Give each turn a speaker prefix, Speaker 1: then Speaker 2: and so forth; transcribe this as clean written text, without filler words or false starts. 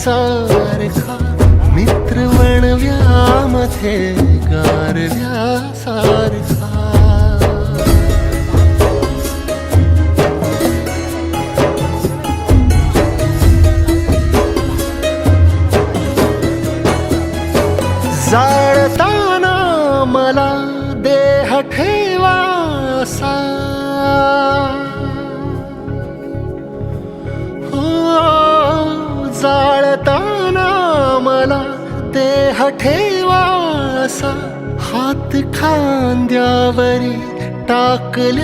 Speaker 1: सारखा मित्र वणव्यामध्ये गारव्या सारखा जाळताना मला देह ठेवासा जाळताना मला देह ठेवासा हात खांद्यावरी टाकल्यासारखा